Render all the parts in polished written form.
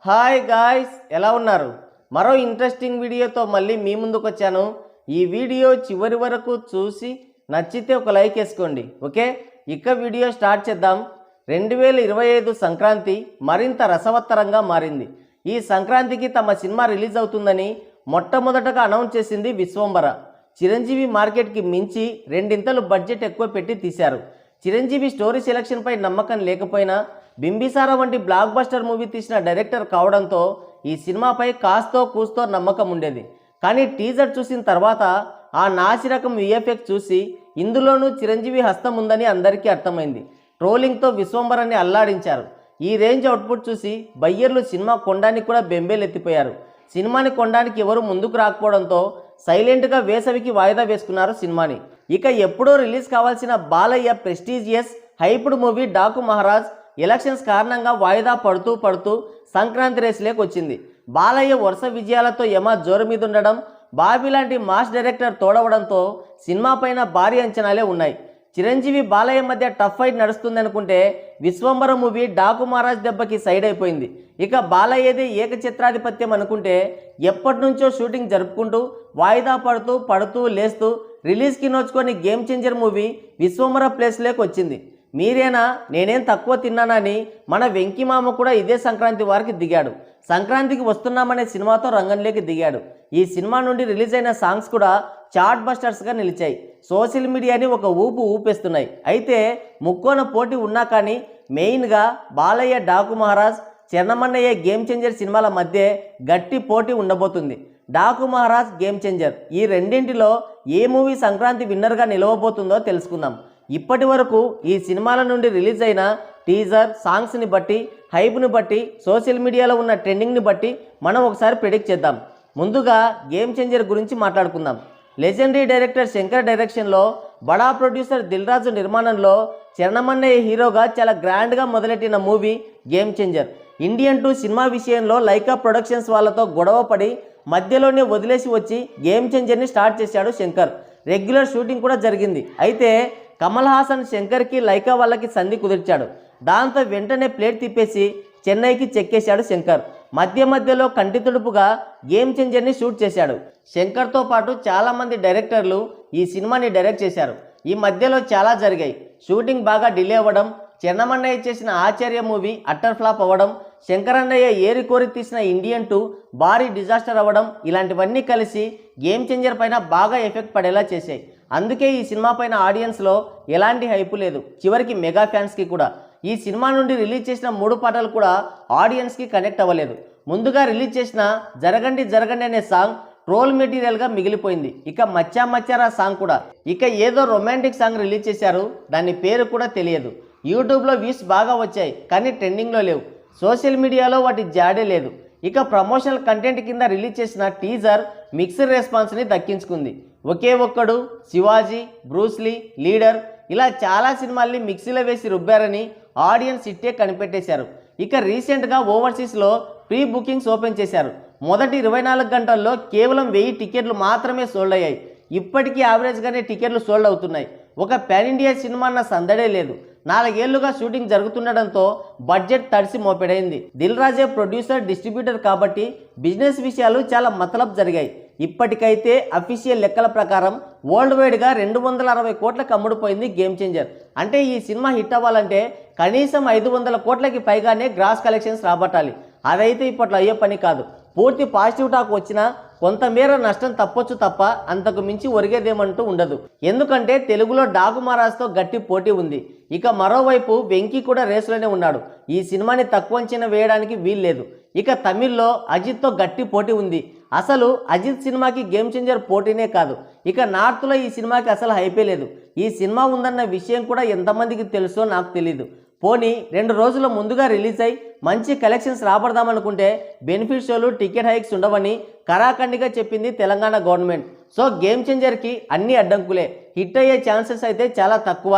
Hi guys, ఎలా ఉన్నారు? మరో ఇంట్రెస్టింగ్ వీడియోతో మళ్ళీ మీ ముందుకు వచ్చాను. ఈ వీడియో చివరి వరకు చూసి నచ్చితే ఒక లైక్ వేసుకోండి. ఓకే, ఇక వీడియో స్టార్ట్ చేద్దాం. 2025 సంక్రాంతి మరింత రసవత్తరంగా మారింది. ఈ సంక్రాంతికి తమ సినిమా రిలీజ్ అవుతుందని మొట్టమొదటగా అనౌన్స్ చేసింది విశ్వంబర. చిరంజీవి మార్కెట్కి మించి రెండింతలు బడ్జెట్ ఎక్కువ పెట్టి తీశారు. చిరంజీవి స్టోరీ సెలక్షన్పై నమ్మకం లేకపోయినా బింబిసార వంటి బ్లాక్ బస్టర్ మూవీ తీసిన డైరెక్టర్ కావడంతో ఈ సినిమాపై కాస్తో కూస్తో నమ్మకం ఉండేది. కానీ టీజర్ చూసిన తర్వాత ఆ నాసిరకం విఎఫ్ఎక్స్ చూసి ఇందులోనూ చిరంజీవి హస్తం ఉందని అందరికీ అర్థమైంది. ట్రోలింగ్తో విశ్వంబరాన్ని అల్లాడించారు. ఈ రేంజ్ అవుట్పుట్ చూసి బయ్యర్లు సినిమా కొనడానికి కూడా బెంబేలెత్తిపోయారు. సినిమాని కొనడానికి ఎవరు ముందుకు రాకపోవడంతో సైలెంట్గా వేసవికి వాయిదా వేసుకున్నారు సినిమాని. ఇక ఎప్పుడో రిలీజ్ కావాల్సిన Balayya prestigious hyped movie Daaku Maharaj elections కారణంగా వాయిదా పడుతూ సంక్రాంతి రేసులోకి వచ్చింది. బాలయ్య వరుస విజయాలతో యమ జోరు మీద ఉండడం, బాబీ లాంటి మాస్ డైరెక్టర్ తోడవడంతో సినిమా పైన భారీ అంచనాలే ఉన్నాయి. చిరంజీవి బాలయ్య మధ్య టఫ్ ఫైట్ నడుస్తుంది అనుకుంటే విశ్వంబర మూవీ డాకు మహారాజ్ దెబ్బకి సైడ్ అయిపోయింది. ఇక బాలయ్యది ఏకచిత్రాధిపత్యం అనుకుంటే ఎప్పటి నుంచో షూటింగ్ జరుపుకుంటూ వాయిదా పడుతూ లేస్తూ రిలీజ్కి నోచుకొని గేమ్ చేంజర్ మూవీ విశ్వంబర ప్లేస్లోకి వచ్చింది. మీరేనా నేనేం తక్కువ తిన్నానని మన వెంకీ మామ కూడా ఇదే సంక్రాంతి వారికి దిగాడు. సంక్రాంతికి వస్తున్నామనే సినిమాతో రంగంలోకి దిగాడు. ఈ సినిమా నుండి రిలీజ్ అయిన సాంగ్స్ కూడా చార్ట్ బస్టర్స్గా నిలిచాయి. సోషల్ మీడియాని ఒక ఊపేస్తున్నాయి. అయితే ముక్కోన పోటీ ఉన్నా కానీ మెయిన్గా బాలయ్య డాకు మహారాజ్, చెన్నమన్నయ్య గేమ్ చేంజర్ సినిమాల మధ్య గట్టి పోటీ ఉండబోతుంది. డాకు మహారాజ్, గేమ్ చేంజర్ ఈ రెండింటిలో ఏ మూవీ సంక్రాంతి విన్నర్గా నిలవబోతుందో తెలుసుకుందాం. ఇప్పటి వరకు ఈ సినిమాల నుండి రిలీజ్ అయిన టీజర్, సాంగ్స్ని బట్టి, హైప్ని బట్టి, సోషల్ మీడియాలో ఉన్న ట్రెండింగ్ని బట్టి మనం ఒకసారి ప్రిడిక్ట్ చేద్దాం. ముందుగా గేమ్ చేంజర్ గురించి మాట్లాడుకుందాం. లెజెండరీ డైరెక్టర్ శంకర్ డైరెక్షన్లో, బడా ప్రొడ్యూసర్ దిల్ రాజు నిర్మాణంలో చరణమన్నయ్య హీరోగా చాలా గ్రాండ్గా మొదలెట్టిన movie game changer. Indian 2 cinema విషయంలో లైకా ప్రొడక్షన్స్ వాళ్ళతో గొడవ పడి మధ్యలోనే వదిలేసి వచ్చి గేమ్ చేంజర్ని స్టార్ట్ చేశాడు శంకర్. రెగ్యులర్ షూటింగ్ కూడా జరిగింది. అయితే కమల్ హాసన్ శంకర్కి లైకా వాళ్ళకి సంధి కుదిర్చాడు. దాంతో వెంటనే ప్లేట్ తిప్పేసి చెన్నైకి చెక్కేశాడు శంకర్. మధ్యలో కంటి తుడుపుగా గేమ్ చేంజర్ని షూట్ చేశాడు. శంకర్తో పాటు చాలామంది డైరెక్టర్లు ఈ సినిమాని డైరెక్ట్ చేశారు. ఈ మధ్యలో చాలా జరిగాయి. షూటింగ్ బాగా డిలే అవ్వడం, చెన్నమన్నయ్య చేసిన ఆచార్య మూవీ అట్టర్ ఫ్లాప్ అవ్వడం, శంకరన్నయ్య ఏరికోరి తీసిన ఇండియన్ 2 భారీ డిజాస్టర్ అవ్వడం, ఇలాంటివన్నీ కలిసి గేమ్ చేంజర్ పైన బాగా ఎఫెక్ట్ పడేలా చేశాయి. అందుకే ఈ సినిమా పైన ఆడియన్స్లో ఎలాంటి హైపు లేదు, చివరికి మెగా ఫ్యాన్స్కి కూడా. ఈ సినిమా నుండి రిలీజ్ చేసిన 3 పాటలు కూడా ఆడియన్స్కి కనెక్ట్ అవ్వలేదు. ముందుగా రిలీజ్ చేసిన జరగండి అనే సాంగ్ ట్రోల్ మెటీరియల్గా మిగిలిపోయింది. ఇక మచ్చారా సాంగ్ కూడా, ఇక ఏదో రొమాంటిక్ సాంగ్ రిలీజ్ చేశారు, దాని పేరు కూడా తెలియదు. యూట్యూబ్లో వ్యూస్ బాగా వచ్చాయి కానీ ట్రెండింగ్లో లేవు. సోషల్ మీడియాలో వాటి జాడే లేదు. ఇక ప్రమోషనల్ కంటెంట్ కింద రిలీజ్ చేసిన టీజర్ మిక్స్డ్ రెస్పాన్స్ని దక్కించుకుంది. ఒకే ఒక్కడు, శివాజీ, బ్రూస్లీ, లీడర్ ఇలా చాలా సినిమాల్ని మిక్సీలో వేసి రుబ్బారని ఆడియన్స్ ఇట్టే కనిపెట్టేశారు. ఇక రీసెంట్గా ఓవర్సీస్లో ప్రీ బుకింగ్స్ ఓపెన్ చేశారు. మొదటి 24 గంటల్లో కేవలం 1000 టికెట్లు మాత్రమే సోల్డ్ అయ్యాయి. ఇప్పటికీ యావరేజ్గానే టికెట్లు సోల్డ్ అవుతున్నాయి. ఒక పాన్ ఇండియా సినిమా అన్న సందడే లేదు. 4 ఏళ్లుగా షూటింగ్ జరుగుతుండడంతో బడ్జెట్ తడిసి మోపెడైంది. దిల్ రాజే ప్రొడ్యూసర్, డిస్ట్రిబ్యూటర్ కాబట్టి బిజినెస్ విషయాలు చాలా మతలబ్ జరిగాయి. ఇప్పటికైతే అఫీషియల్ లెక్కల ప్రకారం వరల్డ్ వైడ్గా 260 కోట్లకు అమ్ముడుపోయింది గేమ్ చేంజర్. అంటే ఈ సినిమా హిట్ అవ్వాలంటే కనీసం 500 కోట్లకి పైగానే గ్రాస్ కలెక్షన్స్ రాబట్టాలి. అదైతే ఇప్పట్లో అయ్యే పని కాదు. పూర్తి పాజిటివ్ టాక్ వచ్చినా కొంతమేర నష్టం తప్పొచ్చు తప్ప అంతకు మించి ఒరిగేదేమంటూ ఉండదు. ఎందుకంటే తెలుగులో డాకు మహారాజ్తో గట్టి పోటీ ఉంది. ఇక మరోవైపు వెంకీ కూడా రేసులోనే ఉన్నాడు. ఈ సినిమాని తక్కువ అంచనా వేయడానికి వీల్లేదు. ఇక తమిళ్లో అజిత్తో గట్టి పోటీ ఉంది. అసలు అజిత్ సినిమాకి గేమ్ చేంజర్ పోటీనే కాదు, ఇక నార్త్లో ఈ సినిమాకి అసలు హైపే లేదు. ఈ సినిమా ఉందన్న విషయం కూడా ఎంతమందికి తెలుసో నాకు తెలీదు. పోనీ 2 రోజుల ముందుగా రిలీజ్ అయ్యి మంచి కలెక్షన్స్ రాబడదామనుకుంటే బెనిఫిట్ షోలు, టికెట్ హైక్స్ ఉండవని కరాఖండిగా చెప్పింది తెలంగాణ గవర్నమెంట్. సో గేమ్ చేంజర్కి అన్ని అడ్డంకులే. హిట్ అయ్యే ఛాన్సెస్ అయితే చాలా తక్కువ.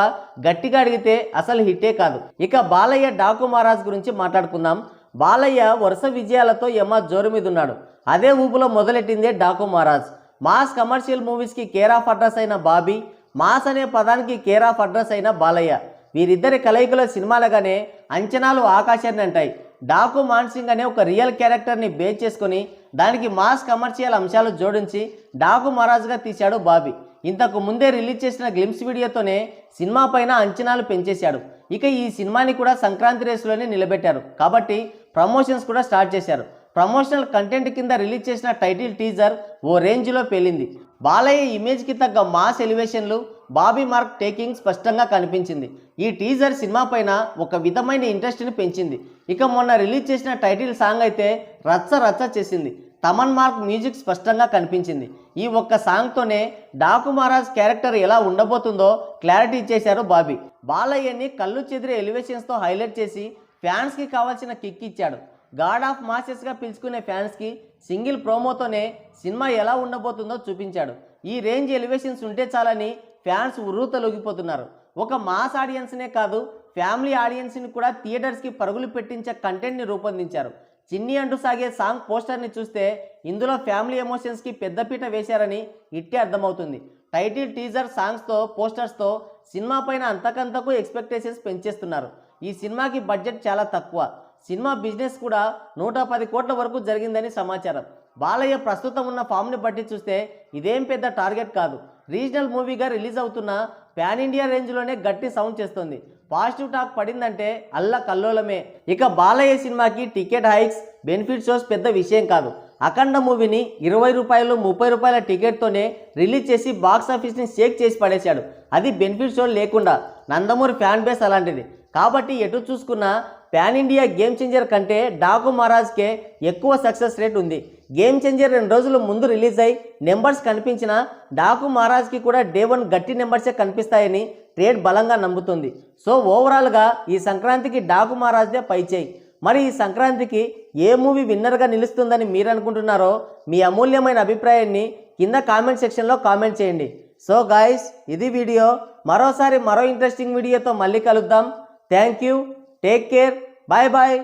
గట్టిగా అడిగితే అసలు హిట్టే కాదు. ఇక బాలయ్య డాకు మహారాజ్ గురించి మాట్లాడుకుందాం. బాలయ్య వరుస విజయాలతో యమ జోరు మీద ఉన్నాడు. అదే ఊపులో మొదలెట్టిందే డాకు మహారాజ్. మాస్ కమర్షియల్ మూవీస్కి కేర్ ఆఫ్ అడ్రస్ అయిన బాబీ, మాస్ అనే పదానికి కేర్ ఆఫ్ అడ్రస్ అయిన బాలయ్య. వీరిద్దరి కలయికలో సినిమాలుగానే అంచనాలు ఆకాశాన్ని అంటాయి. డాకు మాన్సింగ్ అనే ఒక రియల్ క్యారెక్టర్ని బేస్ చేసుకొని దానికి మాస్ కమర్షియల్ అంశాలు జోడించి డాకు మహారాజ్గా తీశాడు బాబీ. ఇంతకు ముందే రిలీజ్ చేసిన గ్లిమ్స్ వీడియోతోనే సినిమా పైన అంచనాలు పెంచేశాడు. ఇక ఈ సినిమాని కూడా సంక్రాంతి రేసులోనే నిలబెట్టారు కాబట్టి ప్రమోషన్స్ కూడా స్టార్ట్ చేశారు. ప్రమోషనల్ కంటెంట్ కింద రిలీజ్ చేసిన టైటిల్ టీజర్ ఓ రేంజ్లో పేలింది. బాలయ్య ఇమేజ్కి తగ్గ మాస్ ఎలివేషన్లు, బాబీ మార్క్ టేకింగ్ స్పష్టంగా కనిపించింది. ఈ టీజర్ సినిమా పైన ఒక విధమైన ఇంట్రెస్ట్ని పెంచింది. ఇక మొన్న రిలీజ్ చేసిన టైటిల్ సాంగ్ అయితే రచ్చ రచ్చ చేసింది. తమన్ మార్క్ మ్యూజిక్ స్పష్టంగా కనిపించింది. ఈ ఒక్క సాంగ్తోనే డాకు మహారాజ్ క్యారెక్టర్ ఎలా ఉండబోతుందో క్లారిటీ ఇచ్చేశారు బాబీ. బాలయ్యని కళ్ళు చెదిరే ఎలివేషన్స్తో హైలైట్ చేసి ఫ్యాన్స్కి కావాల్సిన కిక్ ఇచ్చాడు. గాడ్ ఆఫ్ మాసెస్గా పిలుచుకునే ఫ్యాన్స్కి సింగిల్ ప్రోమోతోనే సినిమా ఎలా ఉండబోతుందో చూపించాడు. ఈ రేంజ్ ఎలివేషన్స్ ఉంటే చాలని ఫ్యాన్స్ ఉర్రూతలొగిపోతున్నారు. ఒక మాస్ ఆడియన్స్నే కాదు, ఫ్యామిలీ ఆడియన్స్ని కూడా థియేటర్స్కి పరుగులు పెట్టించే కంటెంట్ని రూపొందించారు. చిన్ని అంటూ సాగే సాంగ్ పోస్టర్ని చూస్తే ఇందులో ఫ్యామిలీ ఎమోషన్స్కి పెద్దపీట వేశారని ఇట్టే అర్థమవుతుంది. టైటిల్ టీజర్ సాంగ్స్తో పోస్టర్స్తో సినిమా పైన అంతకంతకు ఎక్స్పెక్టేషన్స్ పెంచేస్తున్నారు. ఈ సినిమాకి బడ్జెట్ చాలా తక్కువ. సినిమా బిజినెస్ కూడా 110 కోట్ల వరకు జరిగిందని సమాచారం. బాలయ్య ప్రస్తుతం ఉన్న ఫామ్ని బట్టి చూస్తే ఇదేం పెద్ద టార్గెట్ కాదు. రీజనల్ మూవీగా రిలీజ్ అవుతున్న పాన్ ఇండియా రేంజ్లోనే గట్టి సౌండ్ చేస్తుంది. పాజిటివ్ టాక్ పడిందంటే అల్ల కల్లోలమే. ఇక బాలయ్య సినిమాకి టికెట్ హైక్స్, బెనిఫిట్ షోస్ పెద్ద విషయం కాదు. అఖండ మూవీని 20 రూపాయలు 30 రూపాయల టికెట్తోనే రిలీజ్ చేసి బాక్స్ ఆఫీస్ని షేక్ చేసి పడేశాడు. అది బెనిఫిట్ షో లేకుండా. నందమూరి ఫ్యాన్ బేస్ అలాంటిది. కాబట్టి ఎటు చూసుకున్నా పాన్ ఇండియా గేమ్ చేంజర్ కంటే డాకు మహారాజ్కే ఎక్కువ సక్సెస్ రేట్ ఉంది. గేమ్ చేంజర్ 2 రోజుల ముందు రిలీజ్ అయి నెంబర్స్ కనిపించినా డాకు మహారాజ్కి కూడా డే 1 గట్టి నెంబర్సే కనిపిస్తాయని ట్రేడ్ బలంగా నమ్ముతుంది. సో ఓవరాల్గా ఈ సంక్రాంతికి డాకు మహారాజ్దే పైచేయి. మరి ఈ సంక్రాంతికి ఏ మూవీ విన్నర్గా నిలుస్తుందని మీరు అనుకుంటున్నారో మీ అమూల్యమైన అభిప్రాయాన్ని కింద కామెంట్ సెక్షన్లో కామెంట్ చేయండి. సో గాయ్స్, ఇది వీడియో. మరోసారి మరో ఇంట్రెస్టింగ్ వీడియోతో మళ్ళీ కలుద్దాం. Thank you. Take care. Bye bye.